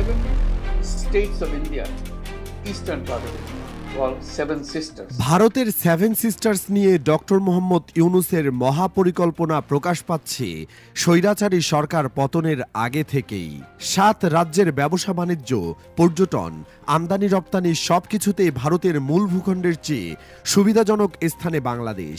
7 states of India, eastern part of India, called Seven Sisters. ভারতের seven sisters নিয়ে doctor Mohammad ইউনূসের মহাপরিকল্পনা প্রকাশ পাচ্ছে স্বৈরাচারী সরকার পতনের আগে থেকেই। 7 রাজ্যের ব্যবসা বাণিজ্য, পর্যটন, আমদানি রপ্তানি সবকিছুতেই ভারতের মূল ভূখণ্ডের চেয়ে সুবিধাজনক স্থানে বাংলাদেশ।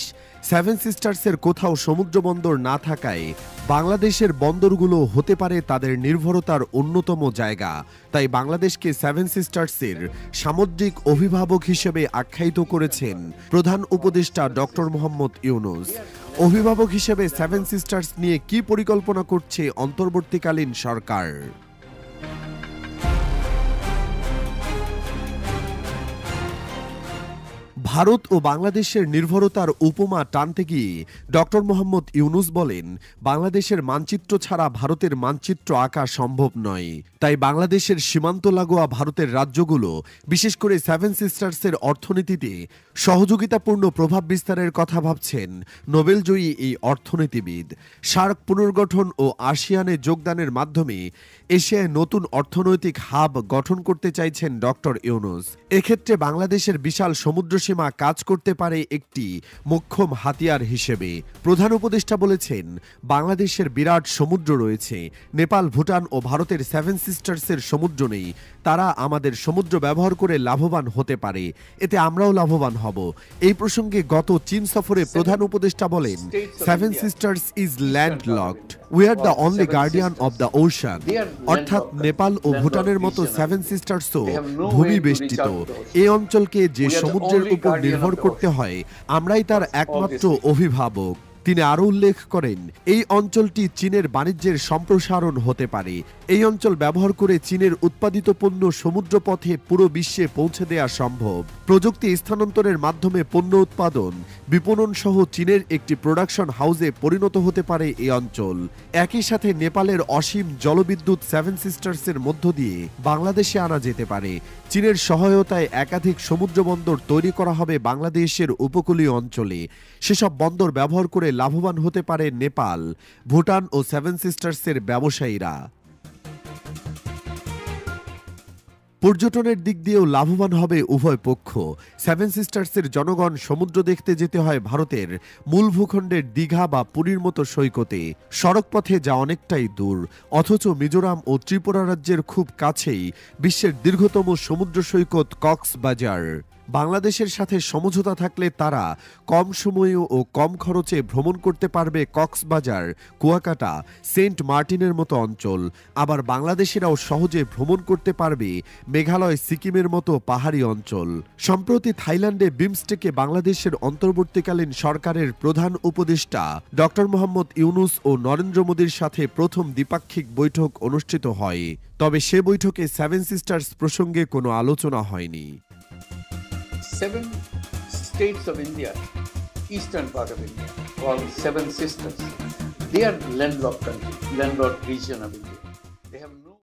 সেভেন সিস্টার্সের কোথাও সমুদ্র বন্দর না থাকায় বাংলাদেশের বন্দরগুলো হতে পারে তাদের নির্ভরতার অন্যতম জায়গা। তাই বাংলাদেশকে সেভেন সিস্টার্সের সামুদ্রিক অভিভাবক হিসেবে আখ্যায়িত করেছেন প্রধান উপদেষ্টা ডক্টর মোহাম্মদ ইউনূস। অভিভাবক হিসেবে সেভেন সিস্টার্স নিয়ে কি পরিকল্পনা করছে অন্তর্বর্তীকালীন সরকার? ভারত ও বাংলাদেশের নির্ভরতার উপমা টানতে গিয়ে ডক্টর মোহাম্মদ ইউনূস বলেন, বাংলাদেশের মানচিত্র ছাড়া ভারতের মানচিত্র আঁকা সম্ভব নয়। তাই বাংলাদেশের সীমান্ত লাগোয়া ভারতের রাজ্যগুলো, বিশেষ করে সেভেন সিস্টার্সের অর্থনীতিতে সহযোগিতাপূর্ণ প্রভাব বিস্তারের কথা ভাবছেন নোবেলজয়ী এই অর্থনীতিবিদ। সার্ক পুনর্গঠন ও আসিয়ানে যোগদানের মাধ্যমে এশিয়ায় নতুন অর্থনৈতিক হাব গঠন করতে চাইছেন ডক্টর ইউনূস। এক্ষেত্রে বাংলাদেশের বিশাল সমুদ্রসীমা কাজ করতে পারে একটি মোক্ষম হাতিয়ার হিসেবে। প্রধান উপদেষ্টা বলেছেন, বাংলাদেশের বিরাট সমুদ্র রয়েছে, নেপাল, ভুটান ও ভারতের সেভেন সিস্টার্সের সমুদ্র নেই। তারা আমাদের সমুদ্র ব্যবহার করে লাভবান হতে পারে, এতে আমরাও লাভবান হব। এই প্রসঙ্গে গত চীন সফরে প্রধান উপদেষ্টা বলেন, seven sisters is landlocked, we are the only guardian of the ocean. অর্থাৎ নেপাল ও ভুটানের মতো সেভেন সিস্টার্সও ভূমি বেষ্টিত। এই অঞ্চলকে যে সমুদ্রের উপর নির্ভর করতে হয়, আমরাই তার একমাত্র অভিভাবক। তিনি আরও উল্লেখ করেন, এই অঞ্চলটি চীনের বাণিজ্যের সম্প্রসারণ হতে পারে। এই অঞ্চল ব্যবহার করে চীনের উৎপাদিত পণ্য সমুদ্রপথে পুরো বিশ্বে পৌঁছে দেওয়া সম্ভব। প্রযুক্তি স্থানান্তরের মাধ্যমে পণ্য উৎপাদন, বিপণন সহ চীনের একটি প্রোডাকশন হাউসে পরিণত হতে পারে এই অঞ্চল। একই সাথে নেপালের অসীম জলবিদ্যুৎ সেভেন সিস্টার্সের মধ্য দিয়ে বাংলাদেশে আনা যেতে পারে। চীনের সহায়তায় একাধিক সমুদ্র বন্দর তৈরি করা হবে বাংলাদেশের উপকূলীয় অঞ্চলে। সেসব বন্দর ব্যবহার করে লাভবান হতে পারে নেপাল, ভুটান ও সেভেন সিস্টার্সের ব্যবসায়ীরা। পর্যটনের দিক দিয়েও লাভবান হবে উভয় পক্ষ। সেভেন সিস্টার্সের জনগণ সমুদ্র দেখতে যেতে হয় ভারতের মূল ভূখণ্ডের দীঘা বা পুরীর মতো সৈকতে। সড়কপথে যা অনেকটাই দূর, অথচ মিজোরাম ও ত্রিপুরা রাজ্যের খুব কাছেই বিশ্বের দীর্ঘতম সমুদ্র সৈকত কক্সবাজার। বাংলাদেশের সাথে সমঝোতা থাকলে তারা কম সময়ে ও কম খরচে ভ্রমণ করতে পারবে কক্সবাজার, কুয়াকাটা, সেন্ট মার্টিনের মতো অঞ্চল। আবার বাংলাদেশিরাও সহজে ভ্রমণ করতে পারবে মেঘালয়, সিকিমের মতো পাহাড়ি অঞ্চল। সম্প্রতি থাইল্যান্ডে বিমস্টেকে বাংলাদেশের অন্তর্বর্তীকালীন সরকারের প্রধান উপদেষ্টা ডক্টর মোহাম্মদ ইউনূস ও নরেন্দ্র মোদীর সাথে প্রথম দ্বিপাক্ষিক বৈঠক অনুষ্ঠিত হয়। তবে সে বৈঠকে সেভেন সিস্টার্স প্রসঙ্গে কোনো আলোচনা হয়নি। 7 states of India, eastern part of India, called Seven Sisters. They are landlocked country, landlocked region of India. They have